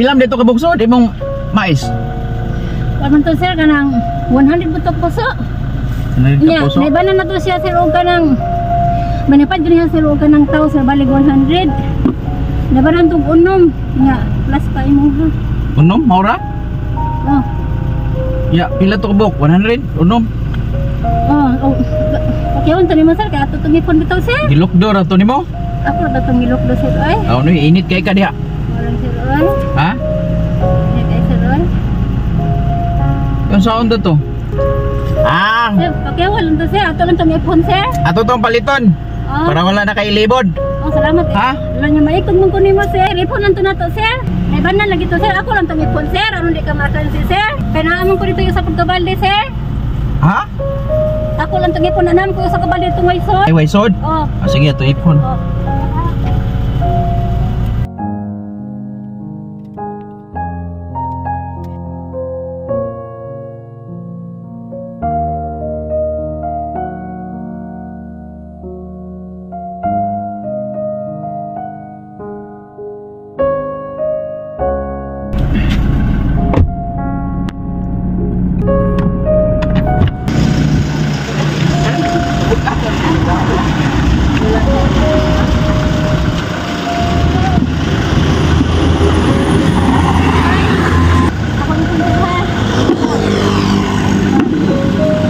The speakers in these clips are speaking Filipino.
Pilam dito ka bukso, di mong mais. Kaman to sir kanang 100 butok puso. Nya, naibanan na to siya sir og kanang manipad gani sir og kanang tao sir balig 100. Naibanan tong unom nya plus pa imo ha. Unom maura? Oh. Ya, pila to ka buk? 100 unom. Oh. Okay, unta nimo sir kay ato tong ipon bitaw sir. Gilokdo ra to nimo? Ako ra tong gilokdo sir ay. Oh, no, init kay ka diha. Walang sir ay. Ha? Init kay sir ay. Yung sound to? Ah! Sir, okay, walang to sir. Ato lang tong ipon sir. Ato tong paliton. Oh. Para wala na kay libod. Oh, salamat. Ha? Wala niya maikot mong kunin mo sir. Ipon lang to na to sir. Naibanan lagi to sir. Ako lang tong ipon sir. Ano di ka makan si sir? Kaya naamon ko dito yung sa pagkabalde sir. Ha? Ako lang tong ipon. Anam ko sa kabalde itong waysod. Ay, waysod? Oh. Ah, sige, ito ipon. Oh.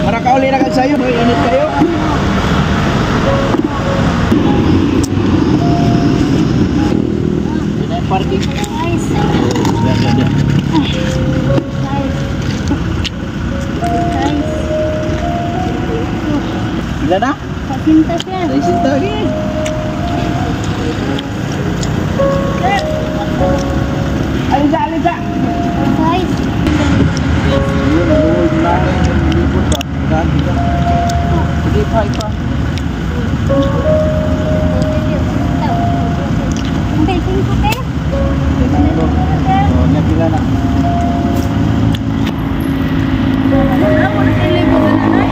Para kauli na kag sayo, may init kayo. Yan ay parking. Nice. Yan. Nice. Bila na? Pasinta sir. Sa isinta. Alisa, alisa! Nice. Yun, naluhod na. Libod ba? Sige, pa. Okay, singko sir. Oh, napila na. Ako na kayo libo na na.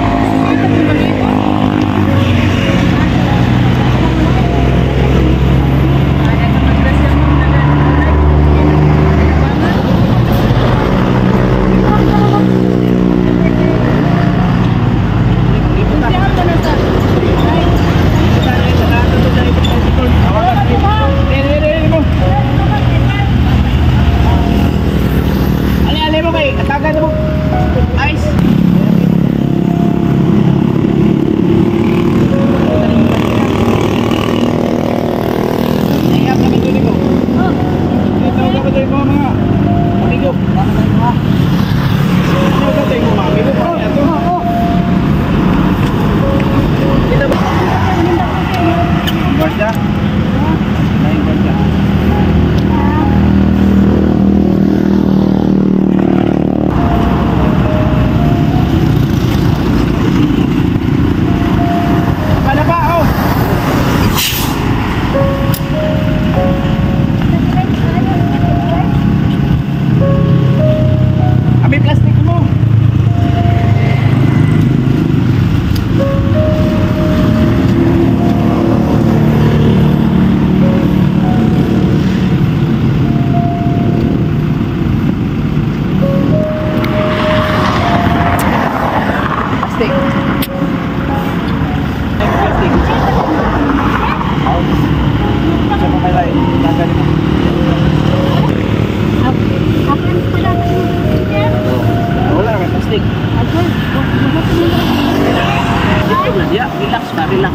Ali mo kay katagan mo. Ice. Ayap kami dito ko. Ito ka ba mo mga amigo? Ano ba tayo mga amigo? Ito. Kita ba? Gwardiya? Lain gwardiya. Ambil plastik mo. Plastik. Plastik. Sama may lain. Tanggalin mo. Wala ka plastik. Ya, relax na, relax.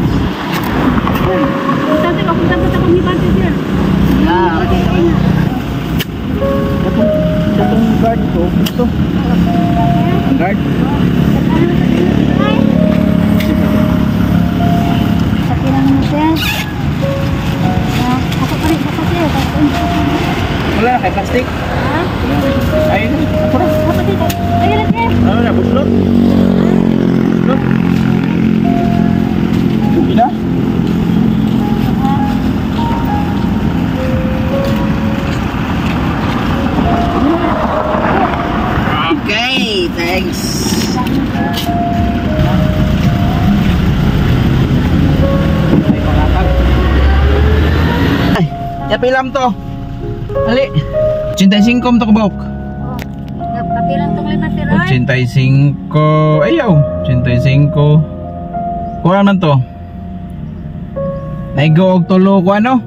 Tante, kapunta sa takong ni Bante sir. Ah, okay. Itong guard ko, gusto. Guard? Sakiran mo sir. Ako pa rin sa sir. Wala na kay plastik. Ha? Ayun, ako na. Apa sir? Ayun na sir. Ano na, buslot? Buslot? Hindi na? Okay, thanks. Ay, pangatag. Ay, yapilam to. Ali. 85 to kabok. Oh. Kapilang tong lima sir ay. 85. Ayaw. 85. Kuha man to. Naigo og tulo ko ano?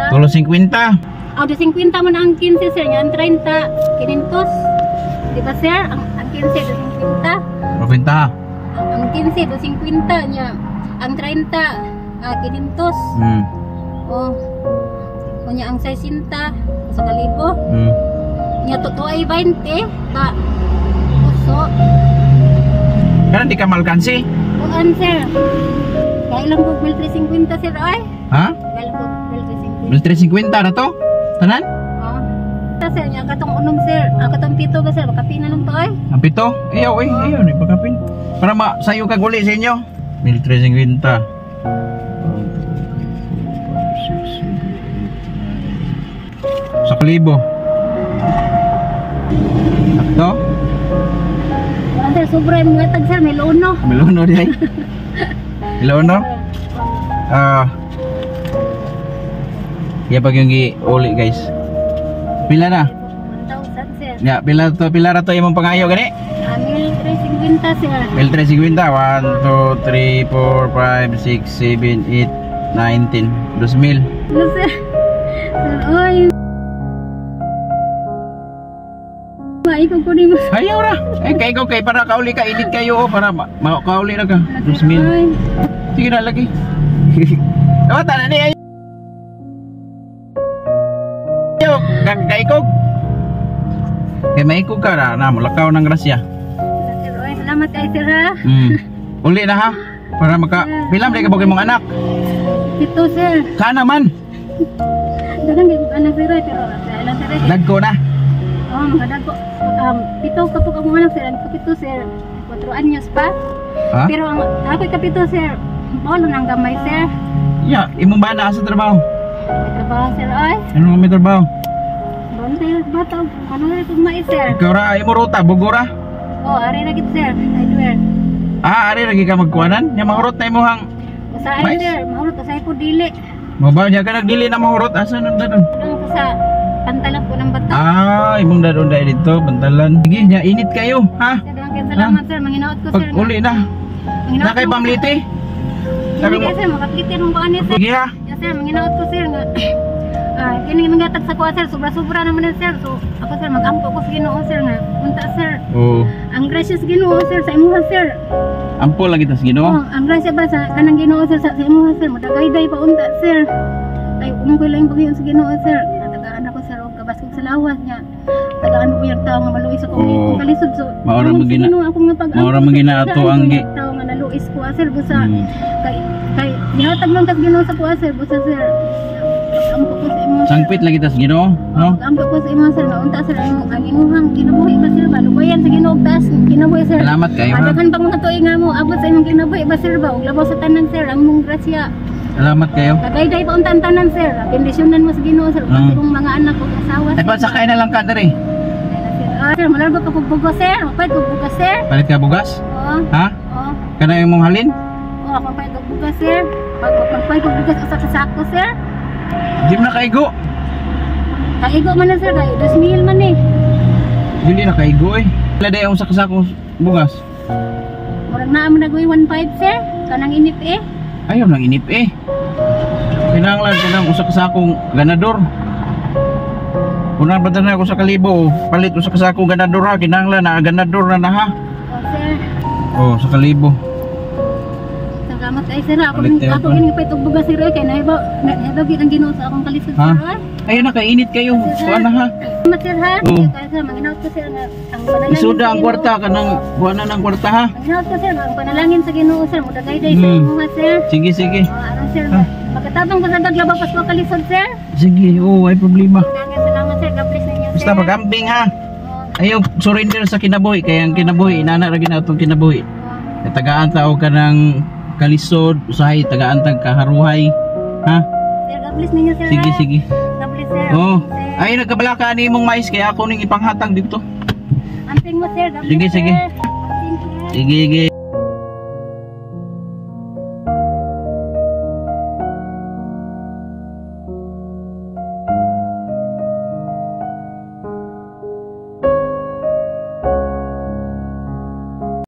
50. Tulo 50. Oh, di 50 man ang 15 sir, ang 30 500. Di ba sir? Ang 15 do 50. Mabenta. Ang 15 do 50 niya. Ang 30 500. Oh. Kunya ang 60 sa kalibo. Nya totoo ay 20 ka. Puso. Kana di ka malkansi? Kuan sir. Kailan ko 1,350 sir ay? Ha? Kailan ko 1,350. 1,350 na to? Tanan? Oh. Sir, nya katong unom sir. Ang katong pito ba sir? Kapina lang to ay? Ang pito? Ayaw ayaw ni pagkapin. Para sayo kag uli sa inyo. 1,350. Sa kalibo. Sakto? Wala sir, sobra yung mga tag sir. May lono. Milono di ay. Milono? Pag yung uli guys. Pila na? 1,000 sir. Ya, pila ra to imong pangayo gani? 1,350 sir. 1,350. 1 2 3 4 5 6 7 8 9 10. 2,000. Ano sir? Sir, oy. Maikog ko ni mo. Ayaw ra. Kay ikaw kay para kauli ka init kayo para makauli na ka. 2,000. Sige na lagi. Tawata na ni ay. Yo, kay ikog. Kay maikog ka na mulakaw ng grasya. Sir, oy, salamat kay sir ha. Uli na ha. Para pilam day ka bugay mong anak. Ito sir. Sana man. Dagang gyud anak sir pero ilang sir. Dagko na. Oh, magadago. Pito kapag ang anak sir, ang kapito sir. 4 anyos pa. Ha? Pero ang ako'y kapito sir. Maulo nang gamay sir. Ya, imong bana sa trabaho. May trabaho sir ay. Ano may trabaho? Bantay bata. Ano rin kung may sir? Ikaw ra imo ruta bugora. Oh, ari na gid sir. Hardware. Ari lagi ka magkuanan. Nya mahurot na imong Usahay Mais? sir, mahurot usay ko dili. Mabaw niya ka nagdili na mahurot. Asa nun dadon? Ang ko sa pantalan ko ng bata. Imong dadon dahil dito, bantalan. Sige, nya init kayo, ha? Sir, dagang salamat sir. Manginaot ko Pag sir. uli na. Na kay pamliti. Sabi mo sir, makaplitin mo ba ani sir? Sige ha. Yes sir, manginaot ko sir nga. Kini mangatag sa kuha sir, sobra-sobra naman na sir. So, ako sir, mag-ampo ko sa Ginoo sir nga. Punta sir. Oo. Ang grasya sa Ginoo sir sa imuha sir. Ampo lagi tas Ginoo. Oh, ang grasya ba sa kanang Ginoo sir sa imuha sir. Madagay-day pa unta sir. Ay, ko lang pagyon sa Ginoo sir. Tagaan ako sir og kabas kog sa lawas niya. Tagaan ko yung tao nga maluis ako kung kalisod so. Maora magina. Ako nga pag Maora magina ato ang tao nga naluis ko sir busa. Kay nihatag lang kas Ginoo sa kuha sir busa sir. Ampo ko sa imo. Sangpit lagi tas Ginoo, no? Ampo ko sa imo sir, naunta sir ang imuhang kinabuhi ba sir ba? Lubayan sa Ginoo taas kinabuhi sir. Salamat kayo, ha? Adakan pang mga tuig nga mo abot sa imong kinabuhi ba sir ba? Ug labaw sa tanan sir ang mong grasya. Salamat kayo. Kagayday pa untan tanan sir. Bendisyonan mo sa Ginoo sir. Kasi kung mga anak ug asawa. Ay pasakay na lang ka diri. Sir, malargo ka pug bugas sir. Mapait kog bugas sir. Palit ka bugas? Oo. Ha? Oo. Kana imong halin? Oo, mapait kog bugas sir. Pagpait kog bugas usa ka sako sir. Di mo na kaigo. Kaigo man na sir, kay 2,000 man eh. Dili na kaigo eh. Wala day ang sakasakong bugas. Murag na mo nagawin 1.5 sir. Kanang inip eh. Ayaw nang inip eh. Kinanglan ka ng usa ka sakong ganador. Kunang batan na ako sa kalibo, palit usa ka sakong ganador ha, kinanglan na ganador na ha. O sir. Oh, sa kalibo. Salamat kay sir. Ako Palit tayo ako pa. ini pait og bugas sir kay nahibaw gid ang Ginoo sa akong kalisod Ha? sir. Ayun na kainit kayo. Kuha na ha. Salamat sir ha. Oo. Kaya sir, manginaot ko sir nga ang panalangin. Isuda sa ang Ginoo. kwarta kanang kuha na ng kwarta ha. Manginaot ko sir nga ang panalangin sa Ginoo sir. Mudagay-day sa imo sir. Sige sige. Ano sir? Magkatabang ko sa daglabaw pas mo kalisod sir. Sige, oh, ay problema. Salamat sir. God bless ninyo sir. Basta pag-ambing ha. Oo. Ayaw surrender sa kinabuhi kaya ang kinabuhi inana ra gina atong kinabuhi. Oo. Tagaan tao ka ng kalisod, usahay tagaan tag kaharuhay. Ha? Sir, God bless ninyo sir. Sige ha? sige. God bless sir. Oh, Sir. ay nagkabalaka ni mong mais kaya ako ning ipanghatag dito. Amping mo sir. God Sige, bless, sige. sir. Amping, sir. Sige sige.